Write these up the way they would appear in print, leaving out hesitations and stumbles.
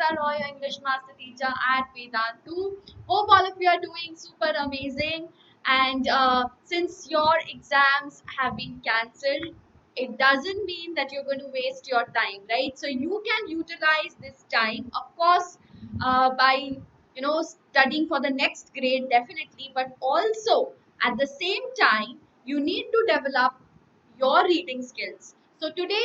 Sweta Roy, your English Master Teacher at Vedantu. Hope all of you are doing super amazing. And since your exams have been cancelled, it doesn't mean that you're going to waste your time, right? So you can utilize this time, of course, by studying for the next grade, definitely, but also at the same time, you need to develop your reading skills. So today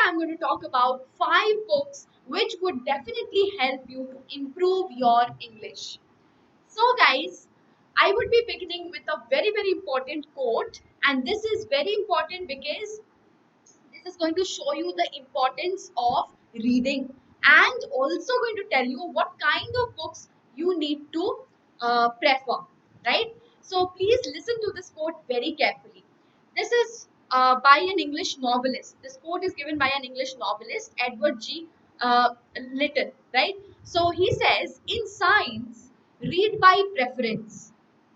I'm going to talk about 5 books which would definitely help you to improve your English. So guys, I would be beginning with a very important quote, and this is very important because this is going to show you the importance of reading and also going to tell you what kind of books you need to prefer, right? So please listen to this quote very carefully. This is by an English novelist. This quote is given by an English novelist, Edward G. Lytton, right? So he says, in science, read by preference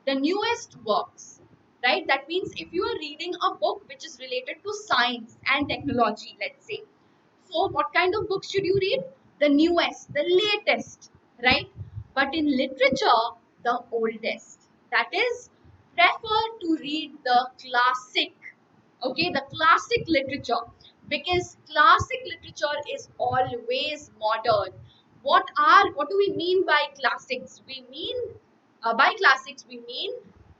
the newest works, right? That means if you are reading a book which is related to science and technology, let's say, so what kind of books should you read? The newest, the latest, right? But in literature, the oldest. That is, prefer to read the classic, okay, the classic literature, because classic literature is always modern. What do we mean by classics? We mean by classics we mean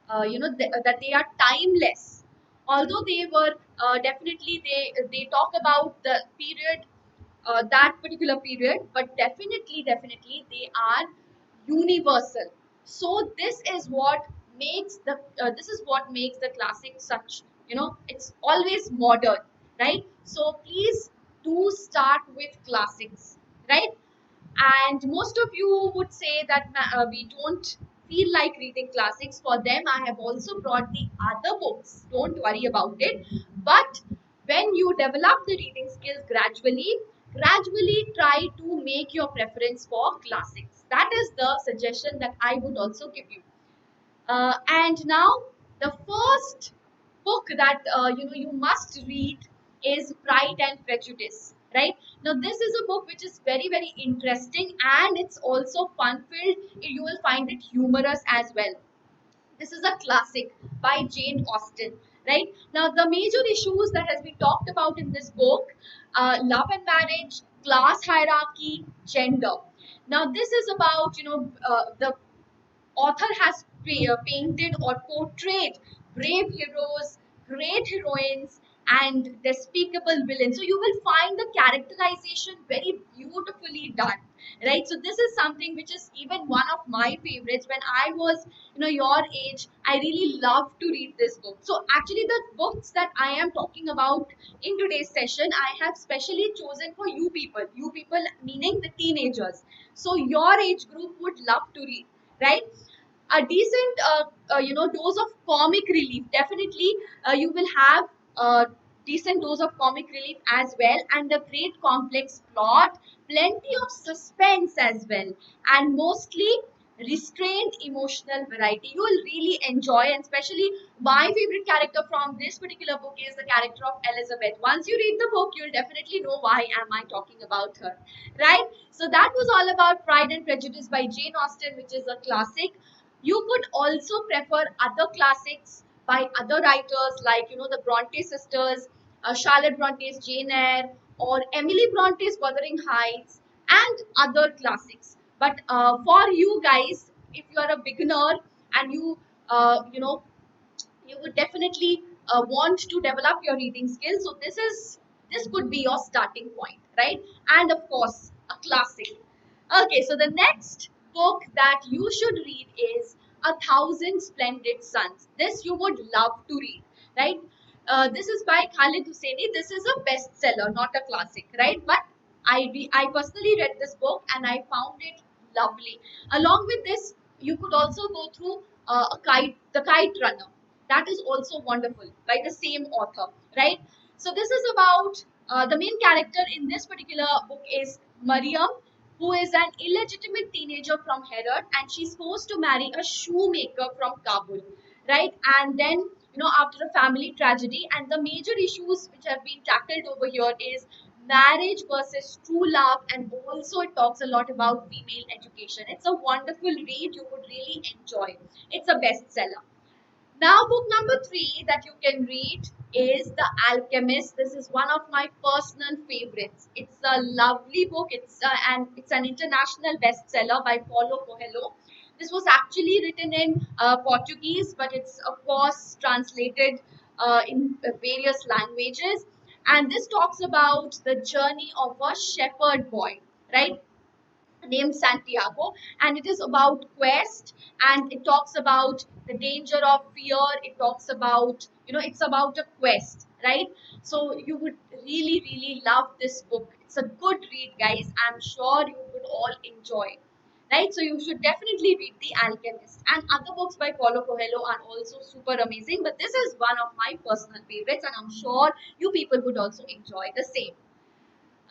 that they are timeless. Although they were definitely they talk about the period, that particular period, but definitely they are universal. So this is what makes the classic such, it's always modern, right? So please do start with classics, right? And most of you would say that we don't feel like reading classics. For them, I have also brought the other books. Don't worry about it. But when you develop the reading skills gradually try to make your preference for classics. That is the suggestion that I would also give you. And now the first book that you must read is Pride and Prejudice. Right now, this is a book which is very interesting and it's also fun filled. You will find it humorous as well. This is a classic by Jane Austen. Right now, the major issues that has been talked about in this book: love and marriage, class hierarchy, gender. Now, this is about the author has painted or portrayed brave heroes, great heroines, and despicable villains. So you will find the characterization very beautifully done, right? So this is something which is even one of my favorites. When I was, your age, I really loved to read this book. So actually, the books that I am talking about in today's session, I have specially chosen for you people. You people meaning the teenagers. So your age group would love to read, right? A decent dose of comic relief, definitely you will have a decent dose of comic relief as well, and a great complex plot, plenty of suspense as well, and mostly restrained emotional variety. You will really enjoy, and especially my favorite character from this particular book is the character of Elizabeth. Once you read the book, you'll definitely know why am I talking about her, right? So that was all about Pride and Prejudice by Jane Austen, which is a classic. You could also prefer other classics by other writers like the Bronte sisters, Charlotte Bronte's Jane Eyre, or Emily Bronte's Wuthering Heights, and other classics. But for you guys, if you are a beginner and you would definitely want to develop your reading skills, so this could be your starting point, right? And of course, a classic. Okay, so the next book that you should read is A Thousand Splendid Suns. This you would love to read, right? This is by Khalid Hosseini. This is a bestseller, not a classic, right? But I personally read this book and I found it lovely. Along with this, you could also go through The Kite Runner. That is also wonderful by the same author, right? So this is about the main character in this particular book is Mariam, who is an illegitimate teenager from Herat, and she's forced to marry a shoemaker from Kabul, right? And then, after a family tragedy, and the major issues which have been tackled over here is marriage versus true love, and also it talks a lot about female education. It's a wonderful read. You would really enjoy. It's a bestseller. Now, book number three that you can read is The Alchemist. This is one of my personal favorites. It's a lovely book. It's an international bestseller by Paulo Coelho. This was actually written in Portuguese, but it's of course translated in various languages. And this talks about the journey of a shepherd boy, right? Named Santiago, and it is about quest, and it talks about the danger of fear. It talks about, it's about a quest, right? So you would really, really love this book. It's a good read, guys. I'm sure you would all enjoy. Right, so you should definitely read The Alchemist, and other books by Paulo Coelho are also super amazing. But this is one of my personal favorites, and I'm sure you people would also enjoy the same.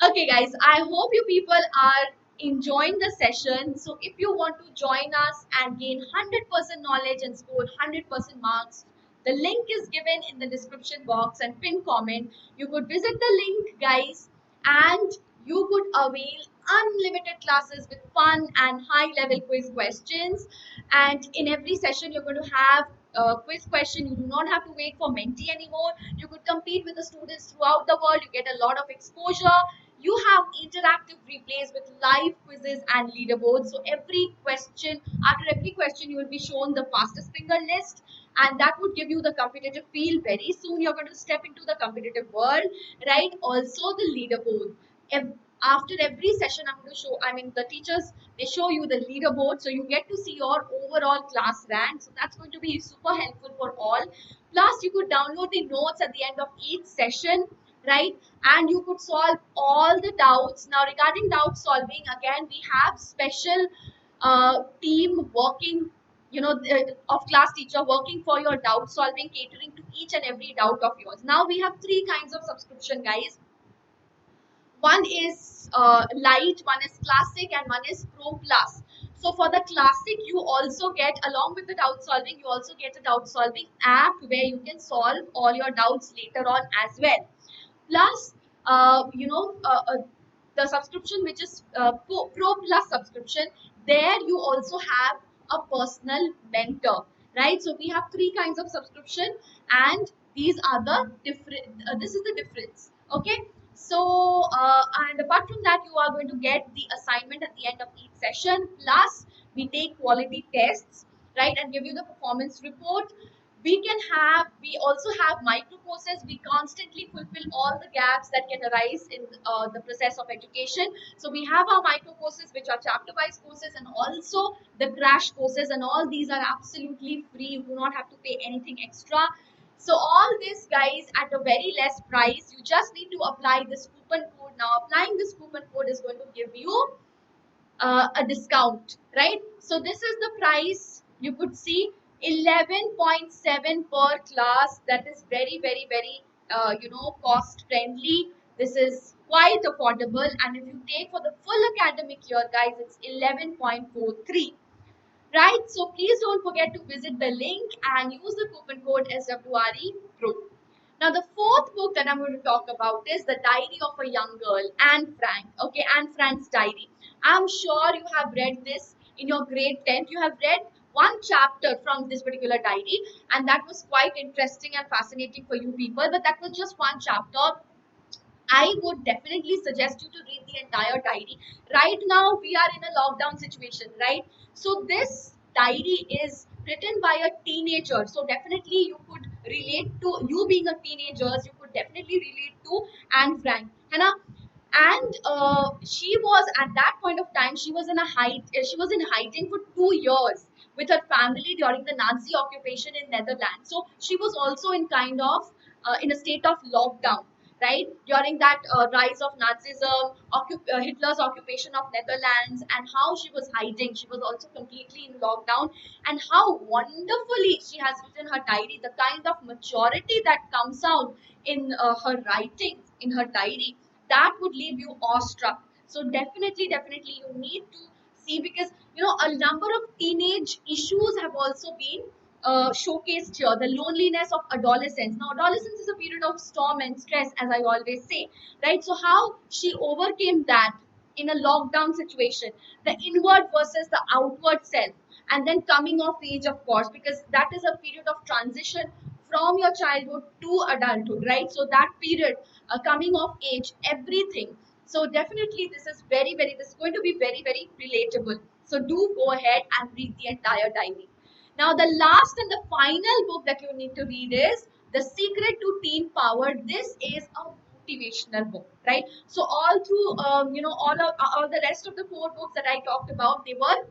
Okay, guys, I hope you people are enjoying the session. So, if you want to join us and gain 100% knowledge and score 100% marks, the link is given in the description box and pinned comment. You could visit the link, guys, and you could avail unlimited classes with fun and high level quiz questions. And in every session, you're going to have a quiz question. You do not have to wait for mentee anymore. You could compete with the students throughout the world. You get a lot of exposure. You have interactive replays with live quizzes and leaderboards. So after every question, you will be shown the fastest finger list, and that would give you the competitive feel. Very soon, you're going to step into the competitive world, right? Also, the leaderboard. After every session, I'm going to show. I mean, the teachers, they show you the leaderboard, so you get to see your overall class rank. So that's going to be super helpful for all. Plus, you could download the notes at the end of each session, right? And you could solve all the doubts. Now, regarding doubt solving, again, we have special team working, of class teacher working for your doubt solving, catering to each and every doubt of yours. Now, we have three kinds of subscription, guys. One is light, one is classic, and one is pro plus. So for the classic, you also get, along with the doubt solving, you also get a doubt solving app where you can solve all your doubts later on as well. Plus, the subscription which is pro plus subscription, there you also have a personal mentor, right? So we have three kinds of subscription, and these are the different. This is the difference. Okay. So and apart from that, you are going to get the assignment at the end of each session. Plus, we take quality tests, right, and give you the performance report. We also have micro courses. We constantly fulfill all the gaps that can arise in the process of education. So we have our micro courses, which are chapter wise courses, and also the crash courses, and all these are absolutely free. You do not have to pay anything extra. So all this, guys, at a very less price. You just need to apply this coupon code. Now, applying this coupon code is going to give you a discount, right? So this is the price. You could see 11.7 per class. That is very, very, very, cost friendly. This is quite affordable. And if you take for the full academic year, guys, it's 11.43. Right? So please don't forget to visit the link and use the coupon code SWRE Pro. Now, the fourth book that I'm going to talk about is The Diary of a Young Girl, Anne Frank. Okay, Anne Frank's diary. I'm sure you have read this in your grade 10th. You have read one chapter from this particular diary, and that was quite interesting and fascinating for you people. But that was just one chapter. I would definitely suggest you to read the entire diary. Right now, we are in a lockdown situation, right? So, this diary is written by a teenager. So, definitely, you could relate to you being a teenager. You could definitely relate to Anne Frank. Hannah? And she was at that point of time. She was in she was in hiding for 2 years with her family during the Nazi occupation in Netherlands. So she was also in kind of in a state of lockdown, right? During that rise of Nazism, Hitler's occupation of Netherlands, and how she was hiding. She was also completely in lockdown, and how wonderfully she has written her diary. The kind of maturity that comes out in her writing, in her diary, that would leave you awestruck. So definitely, definitely, you need to see, because a number of teenage issues have also been showcased here, the loneliness of adolescence. Now, adolescence is a period of storm and stress, as I always say, right? So, how she overcame that in a lockdown situation, the inward versus the outward self, and then coming of age, of course, because that is a period of transition from your childhood to adulthood, right? So, that period, coming of age, everything. So, definitely, this is this is going to be very relatable. So, do go ahead and read the entire diary. Now, the last and the final book that you need to read is The Secret to Teen Power. This is a motivational book, right? So all through, all the rest of the four books that I talked about, they were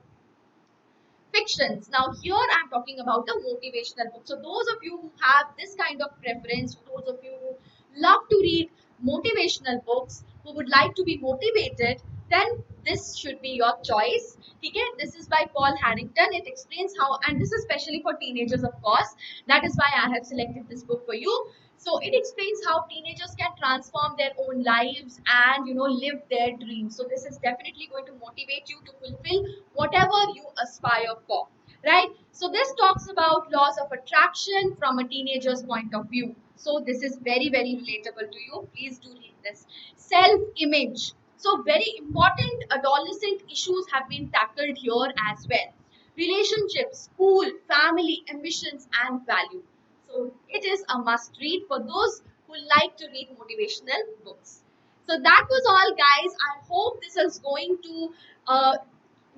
fictions. Now, here I'm talking about the motivational book. So, those of you who have this kind of preference, those of you who love to read motivational books, who would like to be motivated, then this should be your choice. Okay, this is by Paul Harrington. It explains how, and this is especially for teenagers, of course. That is why I have selected this book for you. So it explains how teenagers can transform their own lives and live their dreams. So this is definitely going to motivate you to fulfill whatever you aspire for, right? So this talks about laws of attraction from a teenager's point of view. So this is very relatable to you. Please do read this. Self image. So very important adolescent issues have been tackled here as well. Relationships, school, family, ambitions, and value. So it is a must read for those who like to read motivational books. So that was all, guys. I hope this is going to uh,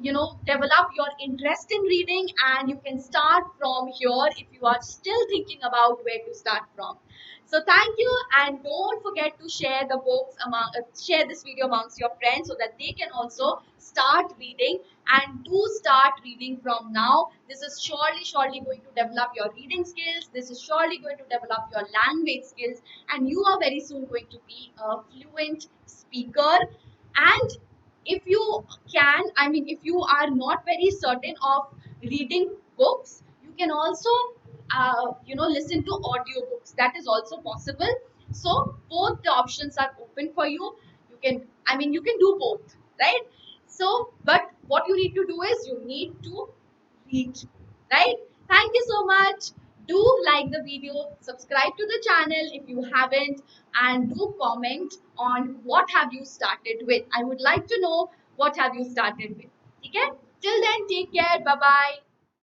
develop your interest in reading, and you can start from here if you are still thinking about where to start from. So thank you, and don't forget to share the books share this video amongst your friends so that they can also start reading, and do start reading from now. This is surely going to develop your reading skills. This is surely going to develop your language skills, and you are very soon going to be a fluent speaker. And if you can, if you are not very certain of reading books, you can also listen to audiobooks. That is also possible. So both the options are open for you. You can, you can do both, right? So but what you need to do is you need to read, right? Thank you so much. Do like the video, subscribe to the channel if you haven't, and do comment on what have you started with. I would like to know what have you started with. Okay, till then, take care. Bye bye.